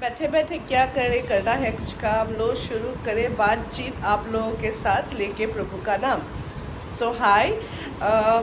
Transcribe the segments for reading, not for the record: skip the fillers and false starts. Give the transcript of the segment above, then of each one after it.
बैठे बैठे क्या करे करना है कुछ काम लो शुरू करे बातचीत आप लोगों के साथ लेके प्रभु का नाम सो हाई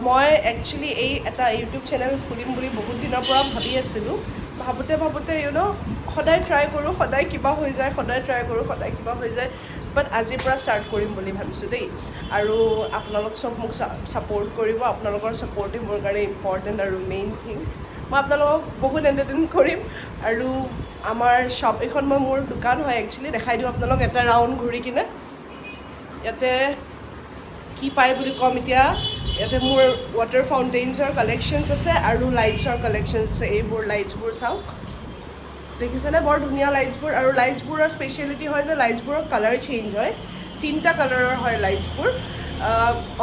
মই একচুৱেলি এটা ইউটিউব চেনেল খুলিম বুলি বহুত দিনৰ পৰা ভাবি আছিলোঁ ভাবোঁতে সদায় ট্ৰাই কৰোঁ সদায় কিবা হৈ যায় সদায় ট্ৰাই কৰোঁ সদায় কিবা হৈ যায় বাট আজিৰ পৰা ষ্টাৰ্ট কৰিম বুলি ভাবিছোঁ দেই আৰু আপোনালোক চব মোক ছাপোৰ্ট কৰিব আপোনালোকৰ ছাপোৰ্টেই মোৰ কাৰণে ইম্পৰ্টেণ্ট আৰু মেইন থিং মই আপোনালোকক বহুত এণ্টাৰটেইন কৰিম আৰু আমাৰ শ্বপ এখন মোৰ দোকান হয় একচুৱেলি দেখাই দিওঁ আপোনালোক এটা ৰাউণ্ড ঘূৰি কিনে ইয়াতে কি পায় বুলি ক'ম এতিয়া ইয়াতে মোৰ ৱাটাৰ ফাউণ্টেইনছৰ কালেকশ্যনছ আছে আৰু লাইটছৰ কালেকশ্যনছ আছে এইবোৰ লাইটছবোৰ চাওক দেখিছেনে বৰ ধুনীয়া লাইটছবোৰ আৰু লাইটছবোৰৰ স্পেচিয়েলিটি হয় যে লাইটছবোৰৰ কালাৰ চেঞ্জ হয় 3টা কালাৰৰ হয় লাইটছবোৰ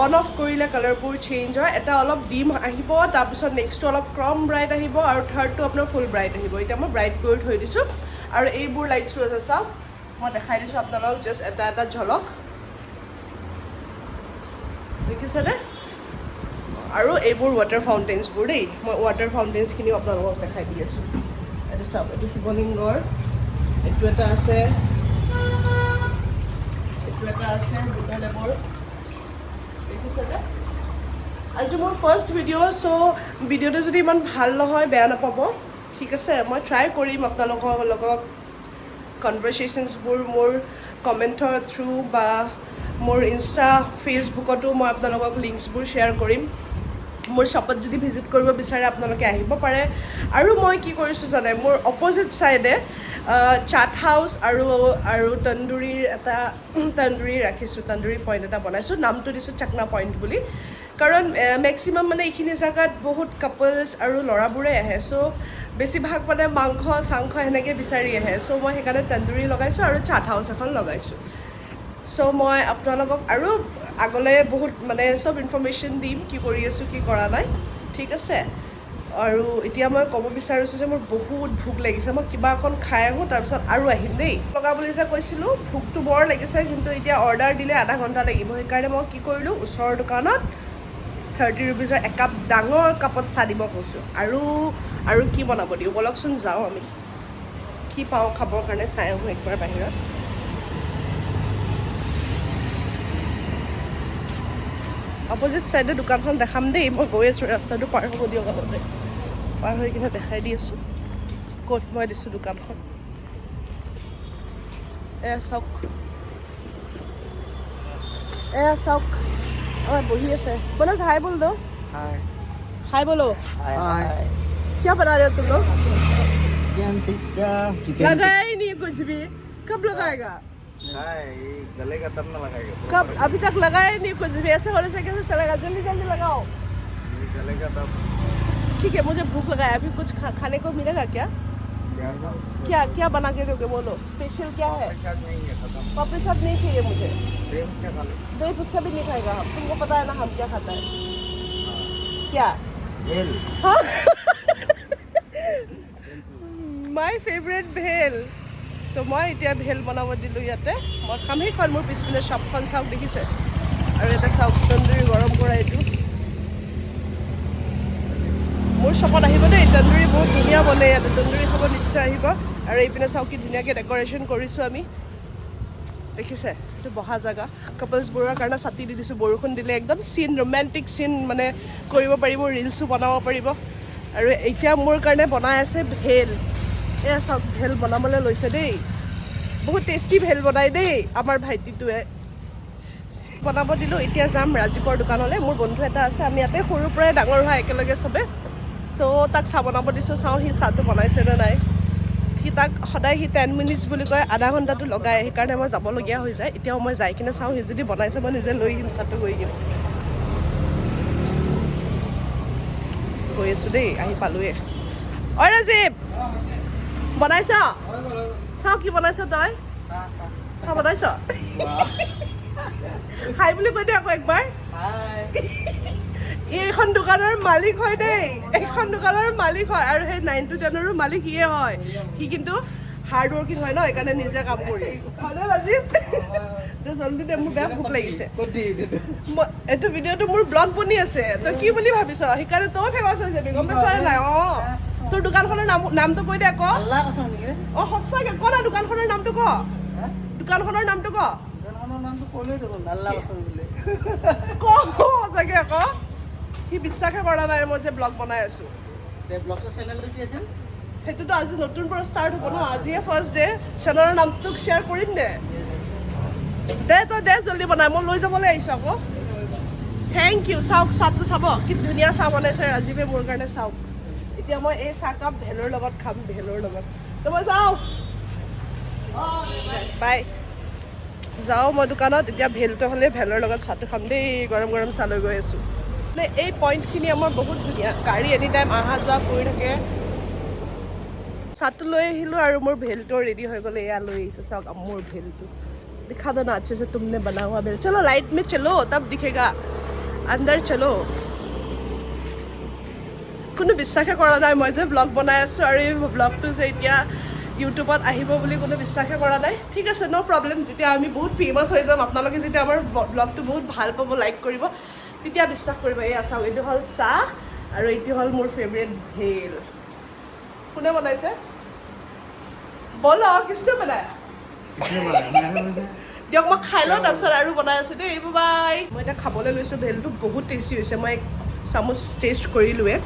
অন অফ কৰিলে কালাৰবোৰ চেঞ্জ হয় এটা অলপ ডিম আহিব তাৰপিছত নেক্সটটো অলপ ক্ৰম ব্ৰাইট আহিব আৰু থাৰ্ডটো আপোনাৰ ফুল ব্ৰাইট আহিব এতিয়া মই ব্ৰাইট কৰি থৈ দিছোঁ আৰু এইবোৰ লাইটছো আছে চাওক মই দেখাই দিছোঁ আপোনালোকক জাষ্ট এটা ঝলক দেখিছেনে আৰু এইবোৰ ৱাটাৰ ফাউণ্টেইনছবোৰ দেই মই ৱাটাৰ ফাউণ্টেইনছখিনিও আপোনালোকক দেখাই দি আছোঁ এইটো চাওক এইটো শিৱলিংগৰ এইটো এটা আছে বুদ্ধদেৱৰ দেখিছেনে আজি মোৰ ফাৰ্ষ্ট ভিডিঅ' চ' ভিডিঅ'টো যদি ইমান ভাল নহয় বেয়া নাপাব ঠিক আছে মই ট্ৰাই কৰিম আপোনালোকৰ লগত কনভাৰচেশ্যনছবোৰ মোৰ কমেণ্টৰ থ্ৰু বা মোৰ ইনষ্টা ফেচবুকতো মই আপোনালোকক লিংকছবোৰ শ্বেয়াৰ কৰিম মোৰ শ্বপত যদি ভিজিট কৰিব বিচাৰে আপোনালোকে আহিব পাৰে আৰু মই কি কৰিছোঁ জানে মোৰ অপ'জিট ছাইডে চাট হাউচ আৰু তন্দুৰীৰ এটা তন্দুৰী ৰাখিছোঁ তন্দুৰী পইণ্ট এটা বনাইছোঁ নামটো দিছোঁ চাকনা পইণ্ট বুলি কাৰণ মেক্সিমাম মানে এইখিনি জেগাত বহুত কাপলছ আৰু ল'ৰাবোৰে আহে চ' বেছিভাগ মানে মাংস চাংস সেনেকৈ বিচাৰি আহে চ' মই সেইকাৰণে তন্দুৰী লগাইছোঁ আৰু চাট হাউচ এখন লগাইছোঁ চ' মই আপোনালোকক আৰু আগলৈ বহুত মানে চব ইনফৰ্মেশ্যন দিম কি কৰি আছোঁ কি কৰা নাই ঠিক আছে আৰু এতিয়া মই ক'ব বিচাৰিছোঁ যে মোৰ বহুত ভোক লাগিছে মই কিবা অকণ খাই আহোঁ তাৰপিছত আৰু আহিম দেই লগা বুলি যে কৈছিলোঁ ভোকটো বৰ লাগিছে কিন্তু এতিয়া অৰ্ডাৰ দিলে আধা ঘণ্টা লাগিব সেইকাৰণে মই কি কৰিলোঁ ওচৰৰ দোকানত 30 ৰুপিজৰ একাপ ডাঙৰ কাপত চাহ দিব কৈছোঁ আৰু কি বনাব দিওঁ বলকচোন যাওঁ আমি কি পাওঁ খাবৰ কাৰণে চাই আহোঁ একবাৰ বাহিৰত অপ'জিট ছাইডে দোকানখন দেখাম দেই মই গৈ আছোঁ ৰাস্তাটো পাৰ হ'ব দিয়ক আগতে পাৰ হৈ কিনে দেখাই দি আছোঁ ক'ত মই দিছোঁ দোকানখন এয়া চাওক বহি আছে बोलो हाय बोल दो हाय बोलो क्या बना रहे हो तुम लोग लगाया ही नहीं कुछ भी कब लगाएगा गलेगा तब ना लगाएगा कब अभी तक लगाया ही नहीं कुछ भी ऐसे होने से कैसे चलेगा जल्दी जल्दी लगाओ गलेगा तब ठीक है मुझे भूख लगा है अभी कुछ खाने को मिलेगा क्या क्या बना के दोगे बोलो स्पेशल क्या है पापड़ी चाट नहीं चाहिए मुझे दही फुचका भी नहीं खाएगा हम तुमको पता है ना हम क्या खाता है क्या भेल हाँ माई फेवरेट भेल তো মই এতিয়া ভেল বনাব দিলোঁ ইয়াতে মই খাম সেইখন মোৰ পিছপিনে শ্বপখন চাওক দেখিছে আৰু এটা চাওক তন্দুৰী গৰম কৰা এইটো মোৰ শ্বপত আহিব দেই তন্দুৰী বহুত ধুনীয়া বনে ইয়াতে তন্দুৰী খাব নিশ্চয় আহিব আৰু এইপিনে চাওক কি ধুনীয়াকৈ ডেক'ৰেশ্যন কৰিছোঁ আমি দেখিছে এইটো বহা জেগা কাপলছবোৰৰ কাৰণে ছাতি দি দিছোঁ বৰষুণ দিলে একদম চিন ৰোমেণ্টিক চিন মানে কৰিব পাৰিব ৰিলছো বনাব পাৰিব আৰু এতিয়া মোৰ কাৰণে বনাই আছে ভেল এয়া চাওক ভেল বনাবলৈ লৈছে দেই বহুত টেষ্টি ভেল বনাই দেই আমাৰ ভাইটিটোৱে বনাব দিলোঁ এতিয়া যাম ৰাজীৱৰ দোকানলৈ মোৰ বন্ধু এটা আছে আমি ইয়াতে সৰুৰ পৰাই ডাঙৰ হোৱা একেলগে চবে চ' তাক চাহ বনাব দিছোঁ চাওঁ সি চাহটো বনাইছে নে নাই তাক সদায় 10 মিনিটছ বুলি কয় আধা ঘণ্টাটো লগায় সেইকাৰণে মই যাবলগীয়া হৈ যায় এতিয়াও মই যাই কিনে চাওঁ সি যদি বনাইছে মই নিজে লৈ আহিম চাহটো গৈ কিনে গৈ আছোঁ দেই আহি পালোঁৱে অ ৰাজীৱ বনাইছ চাওঁ কি বনাইছ তই চাহ বনাইছ হাই বুলি কৈ দে আকৌ একবাৰ এইখন দোকানৰ মালিক হয় দেই এইখন দোকানৰ মালিক হয় আৰু সেই 9 to 10ৰো মালিক সিয়ে হয় সি কিন্তু হাৰ্ড ৱৰ্কিং হয় ন সেইকাৰণে নিজে কাম কৰি হয়নে ৰাজীৱ জলদি দে মোৰ বেয়া ভোক লাগিছে এইটো ভিডিঅ'টো মোৰ ব্লগ বনি আছে তই কি বুলি ভাবিছ সেইকাৰণে তই ফেমাছ হৈ যাবি গম পাইছ নাই তোৰ দোকানখনৰ নামটো কৈ দে আকৌ আল্লাহ কচম নেকি ৰে অ সঁচাকে ক না দোকানখনৰ নামটো ক হা দোকানখনৰ নামটো ক দোকানখনৰ নামটো ক'লেই দেখোন আল্লাহ কচম বুলি ক সঁচাকে আকৌ সি বিশ্বাসে কৰা নাই মই যে ব্লগ বনাই আছো তে ব্লগটো চেনেলটো কি আছিল সেইটোতো আজি নতুন পৰা ষ্টাৰ্ট হ'ব ন আজিয়ে ফাৰ্ষ্ট ডে চেনেলৰ নামটোক শ্বেয়াৰ কৰিম দে তই দে জল্দি বনাই মই লৈ যাবলৈ আহিছোঁ আকৌ থেংক ইউ চাওক চাহটো চাব কি ধুনীয়া চাহ বনাইছে ৰাজীৱে মোৰ কাৰণে চাওক এতিয়া মই এই চাহকাপ ভেলৰ লগত খাম ভেলৰ লগত তো মই যাওঁ বাই যাওঁ মই দোকানত এতিয়া ভেলটো হ'লে ভেলৰ লগত চাহটো খাম দেই গৰম গৰম চাহ লৈ গৈ আছোঁ মানে এই পইণ্টখিনি আমাৰ বহুত ধুনীয়া গাড়ী এনি টাইম অহা যোৱা কৰি থাকে চাহটো লৈ আহিলোঁ আৰু মোৰ ভেলটো ৰেডি হৈ গ'লে এয়া লৈ আহিছে চাওক মোৰ ভেলটো दिखा दो ना अच्छे से तुमने बना हुआ बेल चलो लाइट में चलो तब दिखेगा अंदर चलो কোনো বিশ্বাসে কৰা নাই মই যে ব্লগ বনাই আছোঁ আৰু এই ব্লগটো যে এতিয়া ইউটিউবত আহিব বুলি কোনো বিশ্বাসে কৰা নাই ঠিক আছে ন' প্ৰব্লেম যেতিয়া আমি বহুত ফেমাছ হৈ যাম আপোনালোকে যেতিয়া আমাৰ ব্লগটো বহুত ভাল পাব লাইক কৰিব তেতিয়া বিশ্বাস কৰিব এই চাওক এইটো হ'ল চাহ আৰু এইটো হ'ল মোৰ ফেভৰেট ভেল কোনে বনাইছে বলো কিসনে বনায় দিয়ক মই খাই লওঁ তাৰপিছত আৰু বনাই আছোঁ দেই বাই মই এতিয়া খাবলৈ লৈছোঁ ভেলটো বহুত টেষ্টি হৈছে মই চামুচ টেষ্ট কৰিলোঁৱে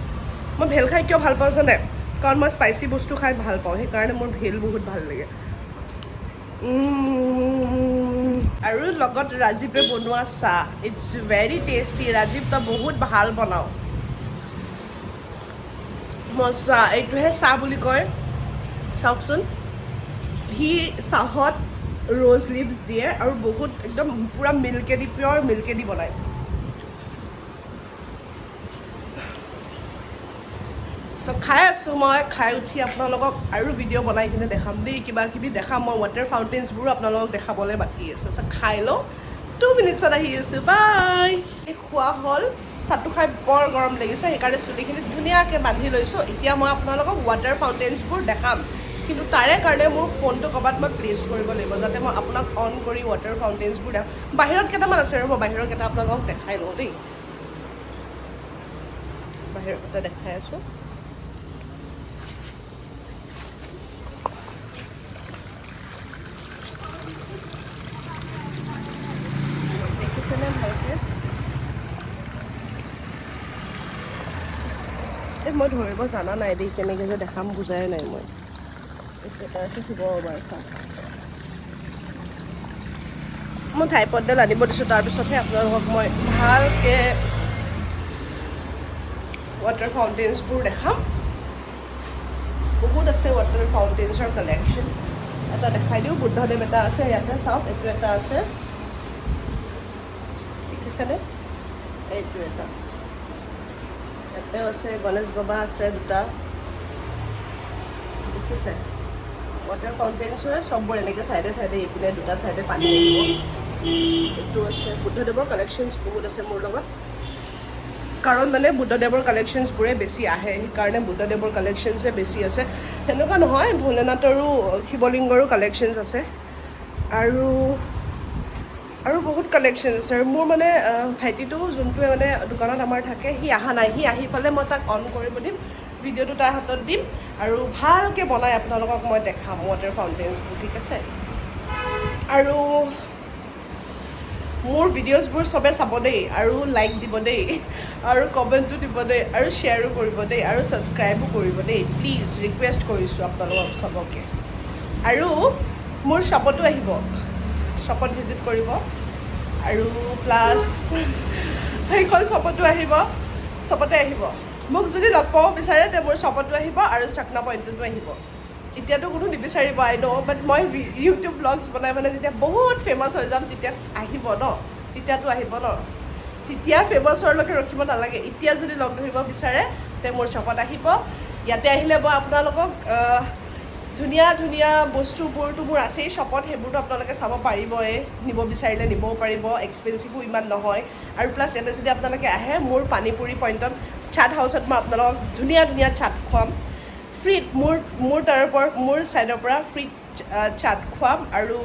মই ভেল খাই কিয় ভাল পাওঁ জানে কাৰণ মই স্পাইচি বস্তু খাই ভাল পাওঁ সেইকাৰণে মোৰ ভেল বহুত ভাল লাগে আৰু লগত ৰাজীৱে বনোৱা চাহ ইটছ ভেৰি টেষ্টি ৰাজীৱ তই বহুত ভাল বনাওঁ মই চাহ এইটোহে চাহ বুলি কয় চাওকচোন সি চাহত ৰ'জ লিভছ দিয়ে আৰু বহুত একদম পূৰা মিল্কেদি পিয়ৰ মিল্কেদি বনায় চ' খাই আছোঁ মই খাই উঠি আপোনালোকক আৰু ভিডিঅ' বনাই কিনে দেখাম দেই কিবা কিবি দেখাম মই ৱাটাৰ ফাউণ্টেইনছবোৰো আপোনালোকক দেখাবলৈ বাকী আছে চ' খাই লওঁ 2 মিনিটছত আহি আছোঁ বাই এই খোৱা হ'ল চাহটো খাই বৰ গৰম লাগিছে সেইকাৰণে চুলিখিনি ধুনীয়াকৈ বান্ধি লৈছোঁ এতিয়া মই আপোনালোকক ৱাটাৰ ফাউণ্টেইনছবোৰ দেখাম কিন্তু তাৰে কাৰণে মোৰ ফোনটো ক'ৰবাত মই প্লেচ কৰিব লাগিব যাতে মই আপোনাক অন কৰি ৱাটাৰ ফাউণ্টেইনছবোৰ দেখাম বাহিৰত কেইটামান আছে আৰু মই বাহিৰৰ কেইটা আপোনালোকক দেখাই লওঁ দেই বাহিৰৰ কেইটা দেখাই আছোঁ দেখিছেনে ভালকৈ এই মই ধৰিব জানা নাই দেই কেনেকৈ যে দেখাম বুজাই নাই মই এটা আছে শিৱ বাবাৰ চাহ মই ট্ৰাইপডডাল আনিব দিছোঁ তাৰপিছতহে আপোনালোকক মই ভালকৈ ৱাটাৰ ফাউণ্টেইনছবোৰ দেখাম বহুত আছে ৱাটাৰ ফাউণ্টেইনছৰ কালেকশ্যন এটা দেখাই দিওঁ বুদ্ধদেৱ এটা আছে ইয়াতে চাওক এইটো এটা আছে দেখিছেনে এইটো এটা ইয়াতেও আছে গণেশ বাবা আছে দুটা দেখিছে ৱাটাৰ ফাউণ্টেইনছৰে চববোৰ এনেকৈ চাইডে চাইডে এইপিনে দুটা চাইডে পানী আহিব এইটো আছে বুদ্ধদেৱৰ কালেকশ্যনছ বহুত আছে মোৰ লগত কাৰণ মানে বুদ্ধদেৱৰ কালেকশ্যনছবোৰে বেছি আহে সেইকাৰণে বুদ্ধদেৱৰ কালেকশ্যনছে বেছি আছে সেনেকুৱা নহয় ভোলেনাথৰো শিৱলিংগৰো কালেকশ্যনছ আছে আৰু বহুত কালেকশ্যন আছে আৰু মোৰ মানে ভাইটিটো যোনটোৱে মানে দোকানত আমাৰ থাকে সি অহা নাই সি আহি পালে মই তাক অন কৰিব দিম ভিডিঅ'টো তাৰ হাতত দিম আৰু ভালকৈ বনাই আপোনালোকক মই দেখাম ৱাটাৰ ফাউণ্টেইনছবোৰ ঠিক আছে আৰু মোৰ ভিডিঅ'ছবোৰ চবে চাব দেই আৰু লাইক দিব দেই আৰু কমেণ্টো দিব দেই আৰু শ্বেয়াৰো কৰিব দেই আৰু ছাবস্ক্ৰাইবো কৰিব দেই প্লিজ ৰিকুৱেষ্ট কৰিছোঁ আপোনালোকক চবকে আৰু মোৰ শ্বপতো আহিব শ্বপত ভিজিট কৰিব আৰু প্লাছ সেইখন শ্বপতো আহিব চবতে আহিব মোক যদি লগ পাব বিচাৰে তে মোৰ শ্বপতো আহিব আৰু চাকনা পইণ্টতো আহিব এতিয়াতো কোনো নিবিচাৰিব আই ন' বাট মই ইউটিউব ব্লগছ বনাই মানে যেতিয়া বহুত ফেমাছ হৈ যাম তেতিয়া আহিব ন তেতিয়াতো আহিব ন তেতিয়া ফেমাছ হোৱালৈকে ৰখিব নালাগে এতিয়া যদি লগ ধৰিব বিচাৰে তে মোৰ শ্বপত আহিব ইয়াতে আহিলে মই আপোনালোকক ধুনীয়া ধুনীয়া বস্তুবোৰতো মোৰ আছেই শ্বপত সেইবোৰতো আপোনালোকে চাব পাৰিবই নিব বিচাৰিলে নিবও পাৰিব এক্সপেঞ্চিভো ইমান নহয় আৰু প্লাছ ইয়াতে যদি আপোনালোকে আহে মোৰ পানীপুৰি পইণ্টত চাট হাউচত মই আপোনালোকক ধুনীয়া ধুনীয়া চাট খুৱাম ফ্ৰীত মোৰ মোৰ ছাইডৰ পৰা ফ্ৰীত চাট খুৱাম আৰু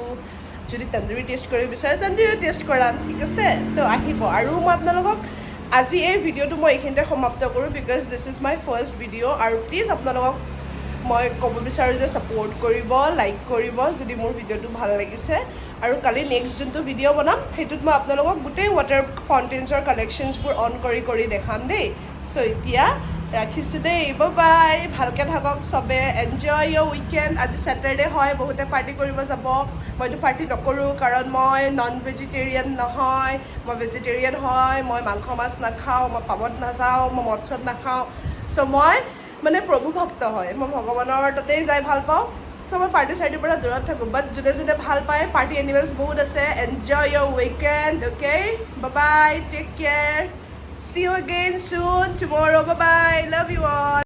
যদি তন্দুৰী টেষ্ট কৰিব বিচাৰে তন্দুৰী টেষ্ট কৰাম ঠিক আছে তো আহিব আৰু মই আপোনালোকক আজি এই ভিডিঅ'টো মই এইখিনিতে সমাপ্ত কৰোঁ because this is my first video' আৰু প্লিজ আপোনালোকক মই ক'ব বিচাৰোঁ যে ছাপোৰ্ট কৰিব লাইক কৰিব যদি মোৰ ভিডিঅ'টো ভাল লাগিছে আৰু কালি নেক্সট যোনটো ভিডিঅ' বনাম সেইটোত মই আপোনালোকক গোটেই ৱাটাৰ ফাউণ্টেইনছৰ কালেকশ্যনছবোৰ অন কৰি দেখাম দেই চ' এতিয়া ৰাখিছোঁ দেই বাই ভালকৈ থাকক চবে এনজয় ইয়ৰ উইকেণ্ড আজি ছেটাৰডে হয় বহুতে পাৰ্টি কৰিব যাব মইতো পাৰ্টি নকৰোঁ কাৰণ মই নন ভেজিটেৰিয়ান নহয় মই ভেজিটেৰিয়ান হয় মই মাংস মাছ নাখাওঁ মই পাবত নাযাওঁ মই মদ চদ নাখাওঁ চ' মই মানে প্ৰভু ভক্ত হয় মই ভগৱানৰ তাতেই যাই ভাল পাওঁ চ' মই পাৰ্টি চাৰ্টিৰ পৰা দূৰত থাকোঁ বাট যোনে ভাল পায় পাৰ্টি এনিমেলছ বহুত আছে enjoy your weekend okay bye take care See you again soon tomorrow. Bye bye. Love you all.